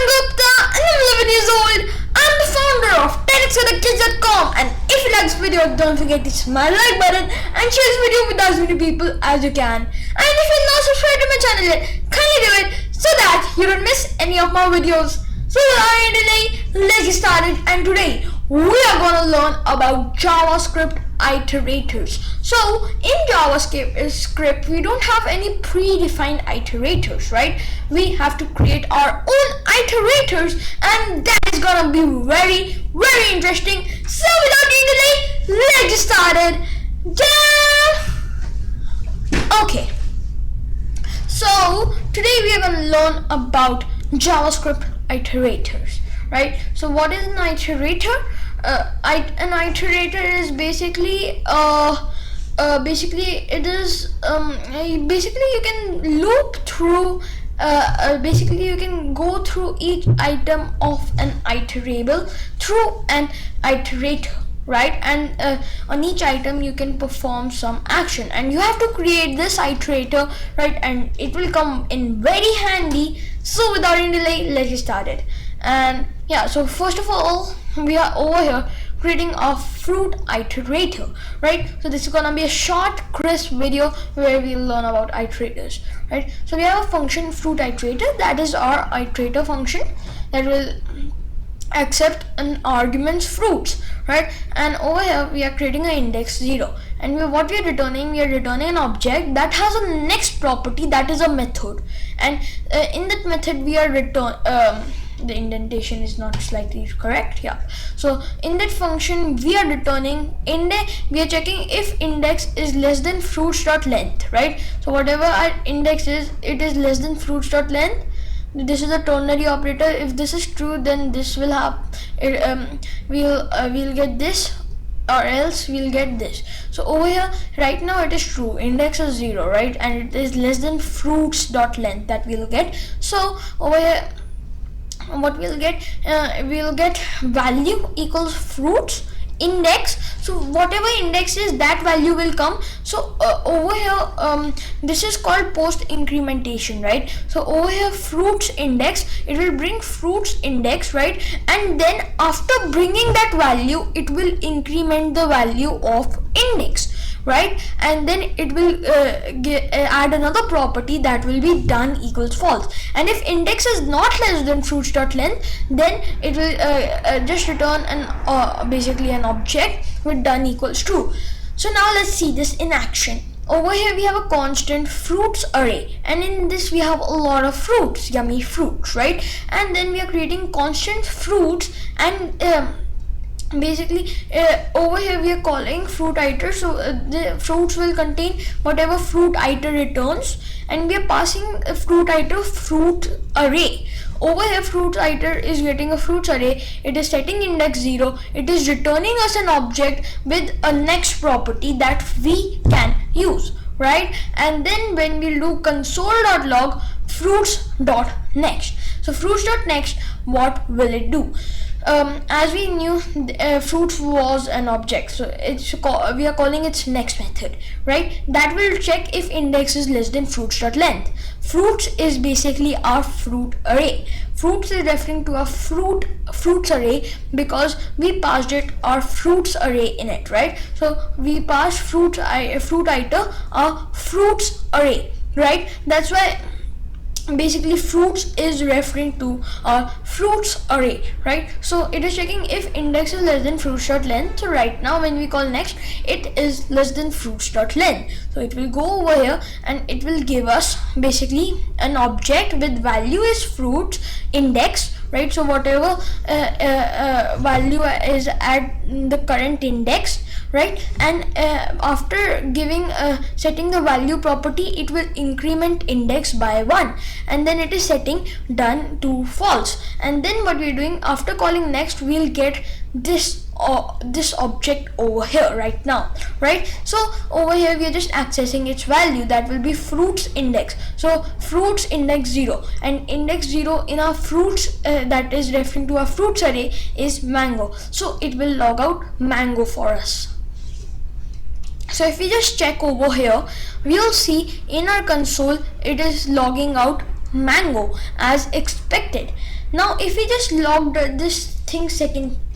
Gupta and I'm 11 years old. I'm the founder of 10xwiththekids.com, and if you like this video, don't forget to smash the like button and share this video with as many people as you can. And if you're not subscribed to my channel yet, kindly do it so that you don't miss any of my videos. So without any delay, let's get started. And today we are going to learn about JavaScript iterators. So in JavaScript, we don't have any predefined iterators, right? We have to create our own iterators, and that is gonna be very interesting. So without any delay, let's get started. Okay, so today we are going to learn about JavaScript iterators, right? So what is an iterator? An iterator is basically basically you can loop through basically you can go through each item of an iterable through an iterator, right? And on each item you can perform some action, and you have to create this iterator, right? And it will come in very handy. So without any delay, let's get started. And yeah, so first of all, we are over here creating a fruit iterator, right? So this is gonna be a short, crisp video where we'll learn about iterators, right? So we have a function fruit iterator, that is our iterator function that will accept an argument's fruits, right? And over here we are creating an index 0, and what we are returning an object that has a next property, that is a method. And in that method we are the indentation is not slightly correct, yeah. So in that function we are returning we are checking if index is less than fruits.length, right? So whatever our index is, it is less than fruits.length. This is a ternary operator. If this is true, then this will have we'll get this, or else we'll get this. So over here right now it is true, index is 0, right? And it is less than fruits.length that we'll get. So over here what we'll get value equals fruits index. So whatever index is, that value will come. So over here this is called post incrementation, right? So over here fruits index, it will bring fruits index, right? And then after bringing that value, it will increment the value of index, right? And then it will add another property that will be done equals false. And if index is not less than fruits.length, then it will just return basically an object with done equals true. So now let's see this in action. Over here we have a constant fruits array, and in this we have a lot of fruits, yummy fruits, right? And then we are creating constant fruits, and basically over here we are calling fruit iter. So the fruits will contain whatever fruit iter returns, and we are passing a fruit iter fruit array. Over here fruit iter is getting a fruits array, it is setting index 0, it is returning us an object with a next property that we can use, right? And then when we do console.log fruits.next, so fruits.next, what will it do? As we knew, fruits was an object, so we are calling its next method, right? That will check if index is less than fruits.length. Fruits is basically our fruit array. Fruits is referring to a fruits array because we passed it our fruits array in it, right? So we passed fruit iter a fruits array, right? That's why basically fruits is referring to our fruits array, right? So it is checking if index is less than fruits.length. So right now when we call next, it is less than fruits.length. So it will go over here and it will give us basically an object with value is fruits index, right? So whatever value is at the current index, right? And after giving setting the value property, it will increment index by 1, and then it is setting done to false. And then what we're doing after calling next, we'll get this object over here right now, right? So over here we are just accessing its value, that will be fruits index. So fruits index 0, and index 0 in our fruits that is referring to our fruits array is mango, so it will log out mango for us. So if we just check over here, we'll see in our console it is logging out mango as expected. Now if we just logged this thing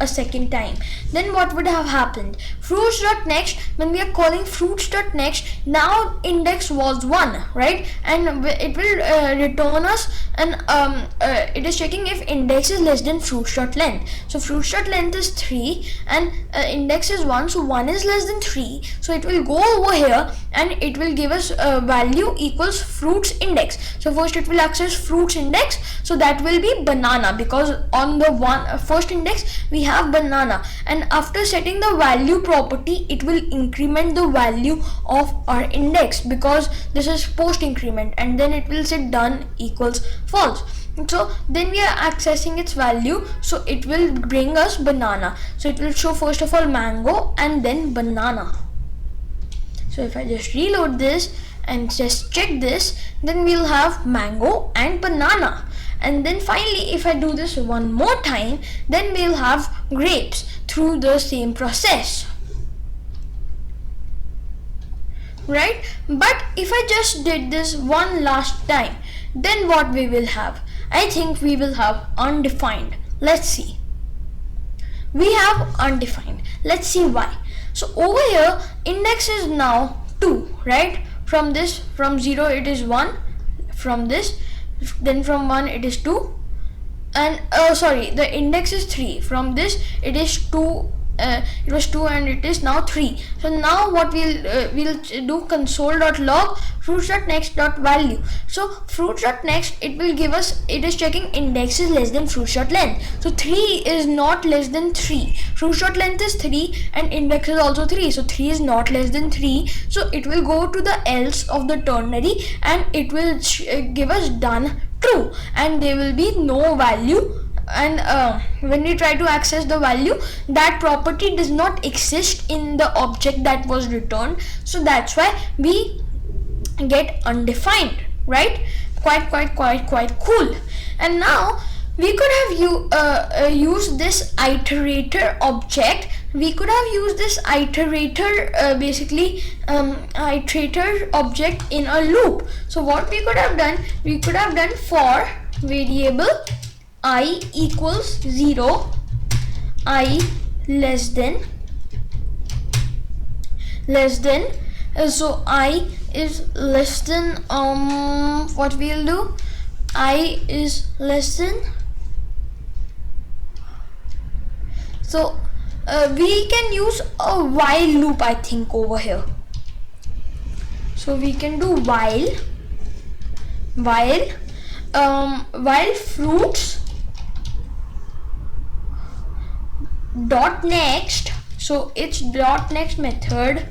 a second time, then what would have happened? Fruits.next, when we are calling fruits.next, now index was 1, right? And it will return us, and it is checking if index is less than fruits.length. So fruits.length is 3 and index is 1, so 1 is less than 3, so it will go over here and it will give us value equals fruits index. So first it will access fruits index, so that will be banana, because on the first index we have banana, and after setting the value property it will increment the value of our index, because this is post increment, and then it will say done equals false. So then we are accessing its value, so it will bring us banana. So it will show first of all mango and then banana. So if I just reload this and just check this, then we'll have mango and banana. And then finally, if I do this one more time, then we'll have grapes through the same process, right? But if I just did this one last time, then what we will have? I think we will have undefined. Let's see. We have undefined. Let's see why. So over here, index is now 2, right? From 0 it is 1, from this, then from 1 it is 2, and the index is 3, from this it is 2, it was 2 and it is now 3. So now what we'll do console.log fruits.next.value. So fruits.next, it will give us, it is checking index is less than fruits.length. So 3 is not less than 3. Fruits.length is 3 and index is also 3. So 3 is not less than 3. So it will go to the else of the ternary and it will give us done true, and there will be no value. And when we try to access the value, that property does not exist in the object that was returned, so that's why we get undefined, right? Quite cool. And now we could have used this iterator object. We could have used this iterator iterator object in a loop. So what we could have done, for variable I equals 0, I less than, so I is less than, what we'll do, I is less than, so we can use a while loop, I think, over here. So we can do while fruits dot next, so it's dot next method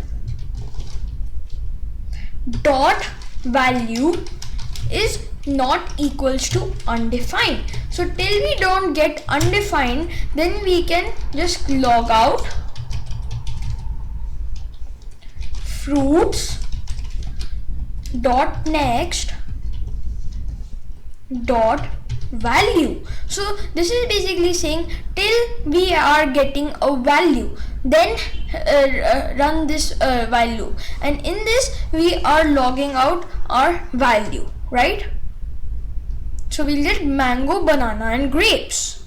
dot value is not equals to undefined. So till we don't get undefined, then we can just log out fruits dot next dot value. So this is basically saying till we are getting a value, then run this value, and in this we are logging out our value, right? So we'll get mango, banana and grapes,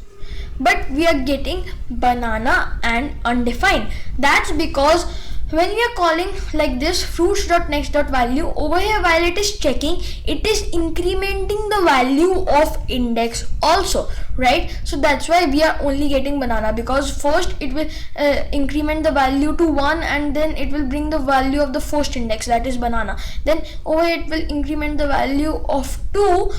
but we are getting banana and undefined. That's because when we are calling like this fruits.next.value, over here while it is checking, it is incrementing the value of index also, right? So that's why we are only getting banana, because first it will increment the value to 1 and then it will bring the value of the first index, that is banana. Then over here it will increment the value of 2,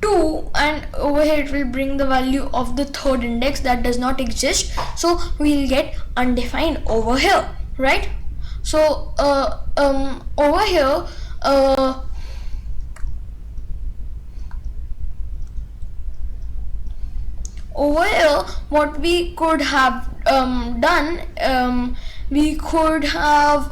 2, and over here it will bring the value of the third index that does not exist, so we'll get undefined over here, right? So over here what we could have done, we could have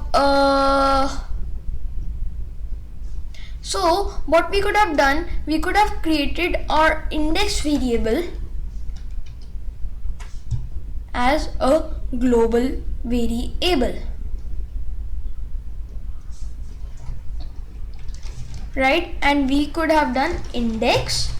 so what we could have done, we could have created our index variable as a global variable. right? And we could have done index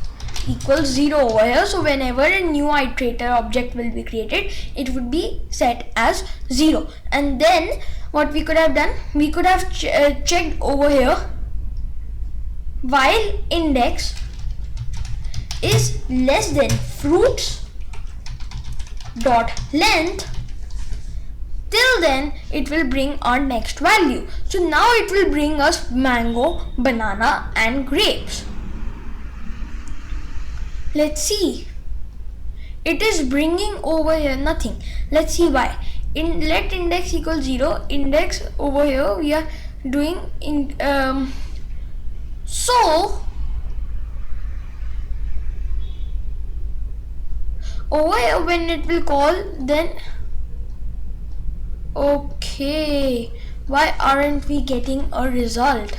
equals 0 over here. So whenever a new iterator object will be created, it would be set as 0. And then what we could have done, we could have checked over here, while index is less than fruits dot length, till then it will bring our next value. So now it will bring us mango, banana and grapes. Let's see, it is bringing over here nothing. Let's see why. Let index equal 0, index over here we are doing in so over here when it will call, then okay, why aren't we getting a result?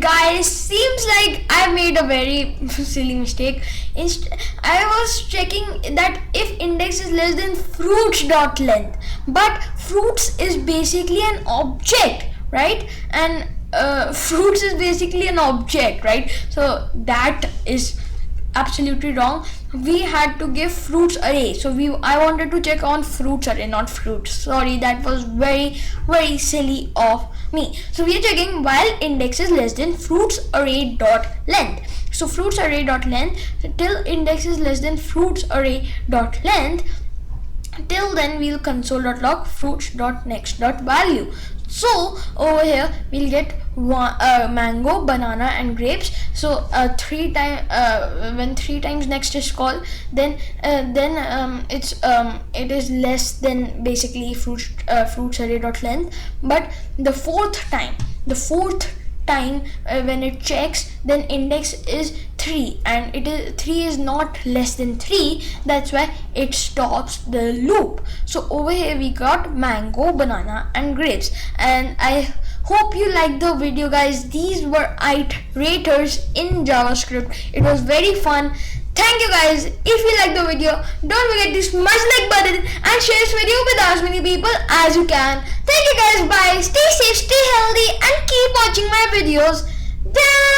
Guys, seems like I made a very silly mistake. I was checking that if index is less than fruits dot length, but fruits is basically an object, right? And fruits is basically an object, right? So that is absolutely wrong. We had to give fruits array. So I wanted to check on fruits array, not fruits. Sorry, that was very silly of me. So we are checking while index is less than fruits array dot length. So fruits array dot length, till index is less than fruits array dot length, till then we'll console.log fruits dot next dot value. So over here we'll get mango, banana and grapes. So 3 times when 3 times next is called, then it is less than basically fruits array dot length. But the fourth time when it checks, then index is 3 and 3 is not less than 3. That's why it stops the loop. So over here we got mango, banana and grapes. And I hope you liked the video, guys. These were iterators in JavaScript. It was very fun. Thank you guys. If you like the video, don't forget to smash the like button and share this video with as many people as you can. Thank you guys. Bye. Stay safe, stay healthy and keep watching my videos. Bye.